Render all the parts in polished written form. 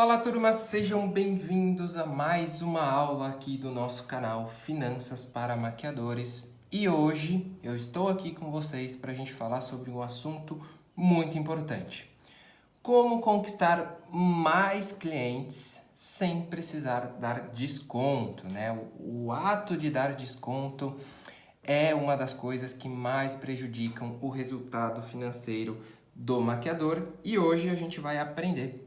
Fala turma, sejam bem-vindos a mais uma aula aqui do nosso canal Finanças para Maquiadores. E hoje eu estou aqui com vocês para a gente falar sobre um assunto muito importante. Como conquistar mais clientes sem precisar dar desconto, né? O ato de dar desconto é uma das coisas que mais prejudicam o resultado financeiro do maquiador. E hoje a gente vai aprender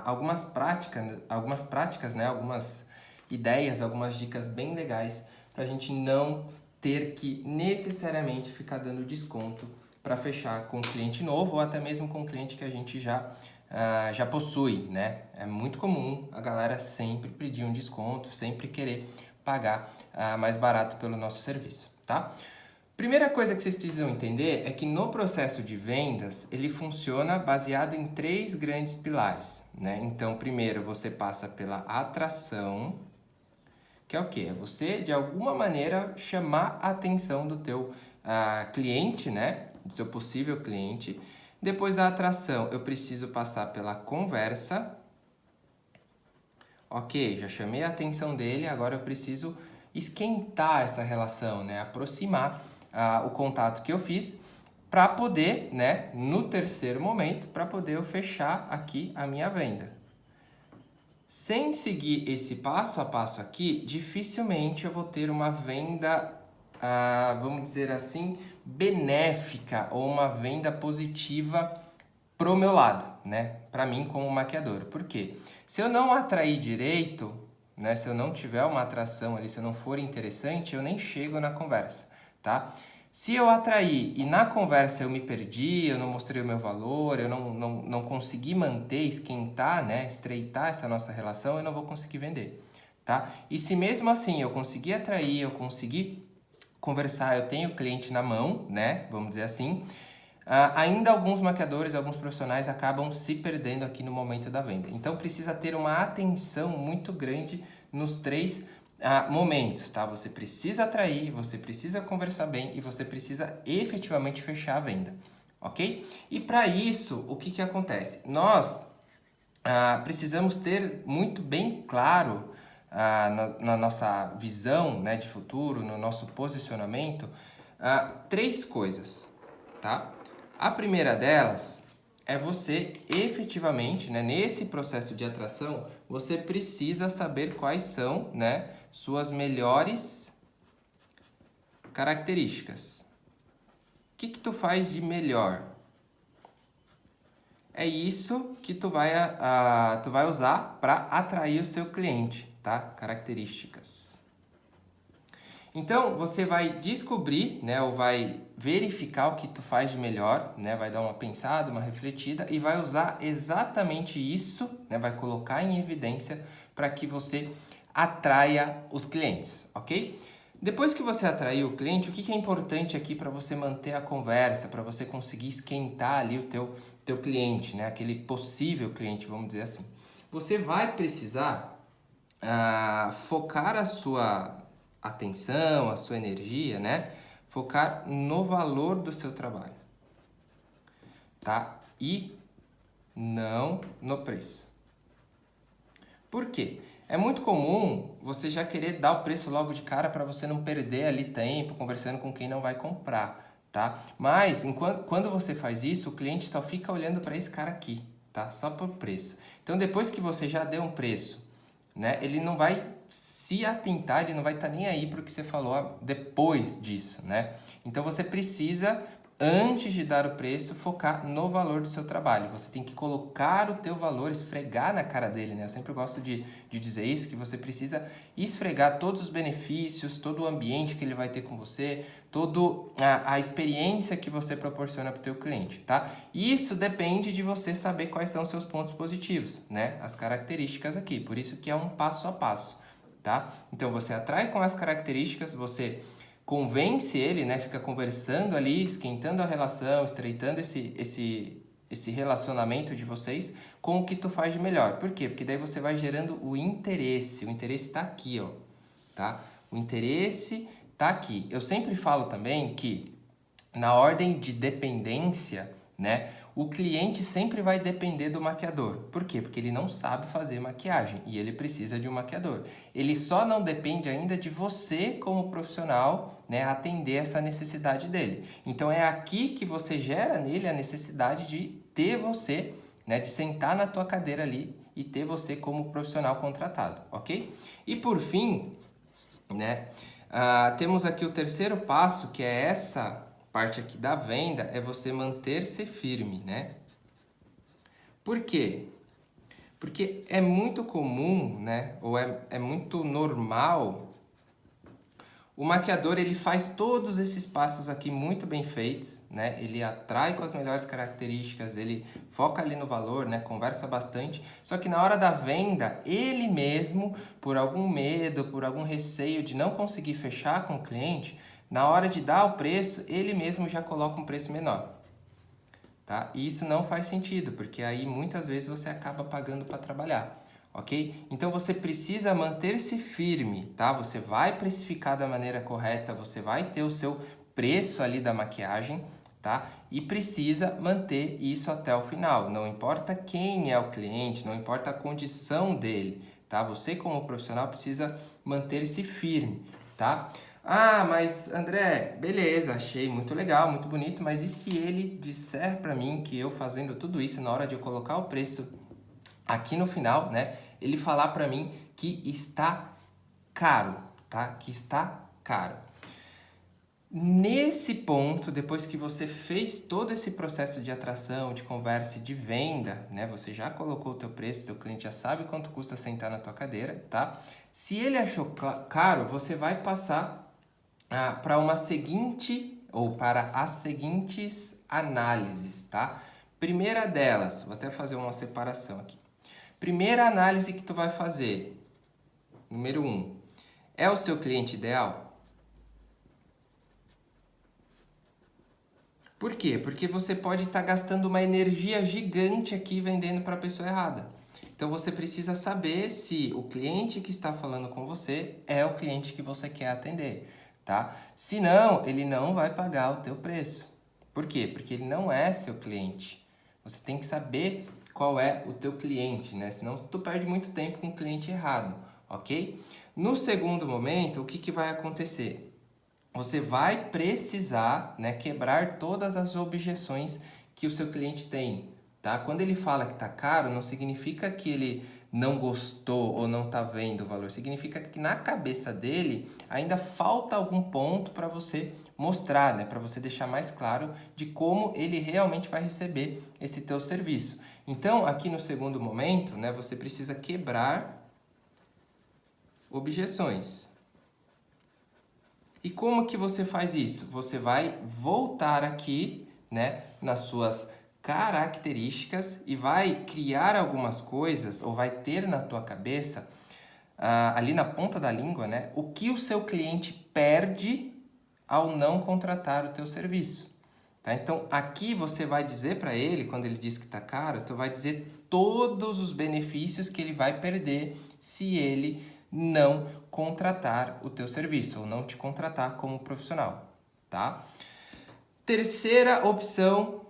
algumas práticas, né? Algumas ideias, algumas dicas bem legais para a gente não ter que necessariamente ficar dando desconto para fechar com um cliente novo ou até mesmo com um cliente que a gente já possui, né? É muito comum a galera sempre pedir um desconto, sempre querer pagar mais barato pelo nosso serviço, tá? Primeira coisa que vocês precisam entender é que no processo de vendas, ele funciona baseado em três grandes pilares, né? Então, primeiro você passa pela atração, que é o quê? É você, de alguma maneira, chamar a atenção do teu cliente, né? Do seu possível cliente. Depois da atração, eu preciso passar pela conversa. Ok, já chamei a atenção dele, agora eu preciso esquentar essa relação, né? Aproximar o contato que eu fiz para poder, né, no terceiro momento, para poder eu fechar aqui a minha venda. Sem seguir esse passo a passo aqui, dificilmente eu vou ter uma venda, vamos dizer assim, benéfica ou uma venda positiva pro meu lado, né? Para mim como maquiador. Por quê? Se eu não atrair direito, né? Se eu não tiver uma atração ali, se eu não for interessante, eu nem chego na conversa, tá? Se eu atrair e na conversa eu me perdi, eu não mostrei o meu valor, eu não consegui manter, esquentar, né? Estreitar essa nossa relação, eu não vou conseguir vender, tá? E se mesmo assim eu conseguir atrair, eu conseguir conversar, eu tenho o cliente na mão, né? Vamos dizer assim. Ainda alguns maquiadores, alguns profissionais acabam se perdendo aqui no momento da venda. Então precisa ter uma atenção muito grande nos três momentos, tá? Você precisa atrair, você precisa conversar bem e você precisa efetivamente fechar a venda, ok? E para isso, o que que acontece? Nós precisamos ter muito bem claro na nossa visão, né, de futuro, no nosso posicionamento, três coisas, tá? A primeira delas é você efetivamente, né, nesse processo de atração, você precisa saber quais são, né, suas melhores características. O que que tu faz de melhor? É isso que tu vai usar para atrair o seu cliente, tá? Características. Então, você vai descobrir, né, ou vai verificar o que tu faz de melhor, né? Vai dar uma pensada, uma refletida e vai usar exatamente isso, né? Vai colocar em evidência para que você atraia os clientes, ok? Depois que você atraiu o cliente, o que é importante aqui para você manter a conversa, para você conseguir esquentar ali o teu cliente, né? Aquele possível cliente, vamos dizer assim. Você vai precisar focar a sua atenção, a sua energia, né? Focar no valor do seu trabalho, tá? E não no preço. Por quê? É muito comum você já querer dar o preço logo de cara para você não perder ali tempo conversando com quem não vai comprar, tá? Mas quando você faz isso, o cliente só fica olhando para esse cara aqui, tá? Só por preço. Então depois que você já deu um preço, né? Ele não vai se atentar, ele não vai estar nem aí para o que você falou depois disso, né? Então você precisa, antes de dar o preço, focar no valor do seu trabalho. Você tem que colocar o teu valor, esfregar na cara dele, né? Eu sempre gosto de dizer isso, que você precisa esfregar todos os benefícios, todo o ambiente que ele vai ter com você, toda a experiência que você proporciona para o teu cliente, tá? Isso depende de você saber quais são os seus pontos positivos, né? As características aqui, por isso que é um passo a passo, tá? Então você atrai com as características, você convence ele, né? Fica conversando ali, esquentando a relação, estreitando esse relacionamento de vocês com o que tu faz de melhor. Por quê? Porque daí você vai gerando o interesse. O interesse está aqui, ó, tá? O interesse tá aqui. Eu sempre falo também que na ordem de dependência, né? O cliente sempre vai depender do maquiador. Por quê? Porque ele não sabe fazer maquiagem e ele precisa de um maquiador. Ele só não depende ainda de você como profissional, né, atender essa necessidade dele. Então é aqui que você gera nele a necessidade de ter você, né, de sentar na tua cadeira ali e ter você como profissional contratado, ok? E por fim, né, temos aqui o terceiro passo, que é essa parte aqui da venda, é você manter-se firme, né? Por quê? Porque é muito comum, né, ou é muito normal, o maquiador ele faz todos esses passos aqui muito bem feitos, né? Ele atrai com as melhores características, ele foca ali no valor, né? Conversa bastante. Só que na hora da venda, ele mesmo, por algum medo, por algum receio de não conseguir fechar com o cliente, na hora de dar o preço, ele mesmo já coloca um preço menor. Tá? E isso não faz sentido, porque aí muitas vezes você acaba pagando para trabalhar. Ok? Então você precisa manter-se firme, tá? Você vai precificar da maneira correta, você vai ter o seu preço ali da maquiagem, tá? E precisa manter isso até o final. Não importa quem é o cliente, não importa a condição dele, tá? Você como profissional precisa manter-se firme, tá? Ah, mas André, beleza, achei muito legal, muito bonito, mas e se ele disser para mim que eu fazendo tudo isso na hora de eu colocar o preço aqui no final, né, ele falar para mim que está caro, tá? Que está caro. Nesse ponto, depois que você fez todo esse processo de atração, de conversa e de venda, né? Você já colocou o teu preço, teu cliente já sabe quanto custa sentar na tua cadeira, tá? Se ele achou caro, você vai passar para uma seguinte, ou para as seguintes análises, tá? Primeira delas, vou até fazer uma separação aqui. Primeira análise que tu vai fazer, número 1, é o seu cliente ideal? Por quê? Porque você pode estar gastando uma energia gigante aqui vendendo para a pessoa errada. Então você precisa saber se o cliente que está falando com você é o cliente que você quer atender, tá? Se não, ele não vai pagar o teu preço. Por quê? Porque ele não é seu cliente. Você tem que saber qual é o teu cliente, né? Senão tu perde muito tempo com o cliente errado, ok? No segundo momento, o que vai acontecer? Você vai precisar, né, quebrar todas as objeções que o seu cliente tem, tá? Quando ele fala que tá caro, não significa que ele não gostou ou não tá vendo o valor. Significa que na cabeça dele ainda falta algum ponto para você mostrar, né, para você deixar mais claro de como ele realmente vai receber esse teu serviço. Então, aqui no segundo momento, né, você precisa quebrar objeções. E como que você faz isso? Você vai voltar aqui, né, nas suas características e vai criar algumas coisas, ou vai ter na tua cabeça, ali na ponta da língua, né, o que o seu cliente perde ao não contratar o teu serviço. Tá? Então, aqui você vai dizer para ele, quando ele diz que está caro, tu vai dizer todos os benefícios que ele vai perder se ele não contratar o teu serviço ou não te contratar como profissional, tá? Terceira opção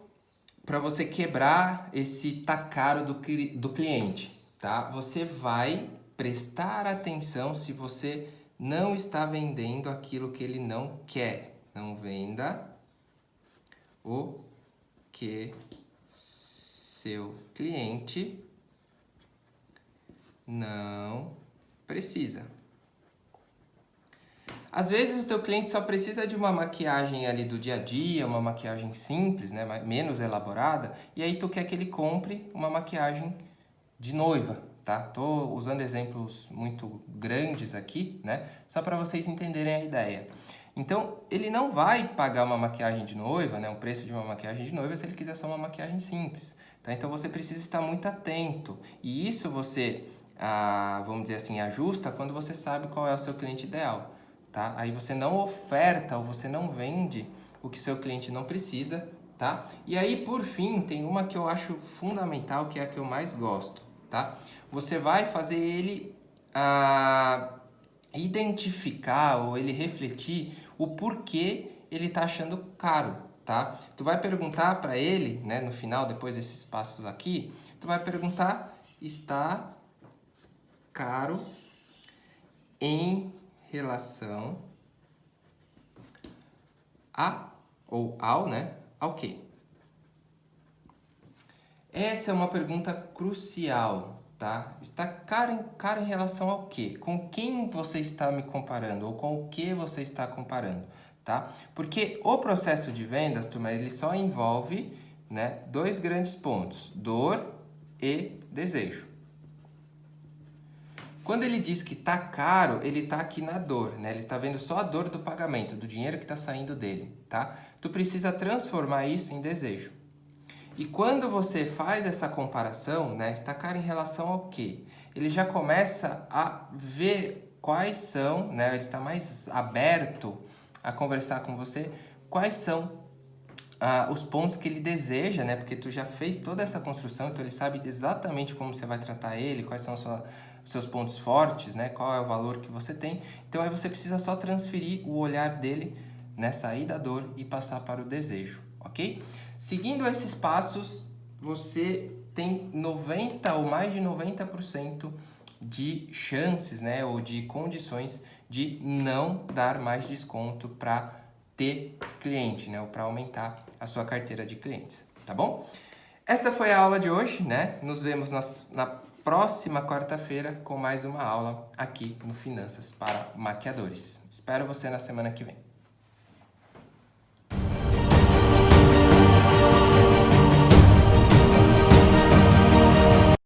para você quebrar esse tá caro do cliente, tá? Você vai prestar atenção se você não está vendendo aquilo que ele não quer. Não venda o que seu cliente não precisa. Às vezes o teu cliente só precisa de uma maquiagem ali do dia a dia, uma maquiagem simples, né, menos elaborada, e aí tu quer que ele compre uma maquiagem de noiva, tá? Tô usando exemplos muito grandes aqui, né, só para vocês entenderem a ideia. Então, ele não vai pagar uma maquiagem de noiva, né, o preço de uma maquiagem de noiva se ele quiser só uma maquiagem simples, tá? Então você precisa estar muito atento. E isso você, vamos dizer assim, ajusta quando você sabe qual é o seu cliente ideal. Tá? Aí você não oferta ou você não vende o que seu cliente não precisa, tá? E aí, por fim, tem uma que eu acho fundamental, que é a que eu mais gosto, tá? Você vai fazer ele identificar ou ele refletir o porquê ele está achando caro, tá? Tu vai perguntar para ele, né, no final, depois desses passos aqui, tu vai perguntar: está caro em relação a ou ao, né? Ao quê? Essa é uma pergunta crucial, tá? Está caro em relação ao quê? Com quem você está me comparando ou com o que você está comparando, tá? Porque o processo de vendas, turma, ele só envolve, né, dois grandes pontos: dor e desejo. Quando ele diz que tá caro, ele tá aqui na dor, né? Ele está vendo só a dor do pagamento, do dinheiro que está saindo dele, tá? Tu precisa transformar isso em desejo. E quando você faz essa comparação, né, está caro em relação ao quê? Ele já começa a ver quais são, né, ele está mais aberto a conversar com você, quais são os pontos que ele deseja, né? Porque tu já fez toda essa construção, então ele sabe exatamente como você vai tratar ele, quais são os seus pontos fortes, né? Qual é o valor que você tem. Então aí você precisa só transferir o olhar dele, né? Sair da dor e passar para o desejo, ok? Seguindo esses passos, você tem 90 ou mais de 90% de chances, né? Ou de condições de não dar mais desconto para ter cliente, né? Ou para aumentar a sua carteira de clientes, tá bom? Essa foi a aula de hoje, né? Nos vemos na próxima quarta-feira com mais uma aula aqui no Finanças para Maquiadores. Espero você na semana que vem.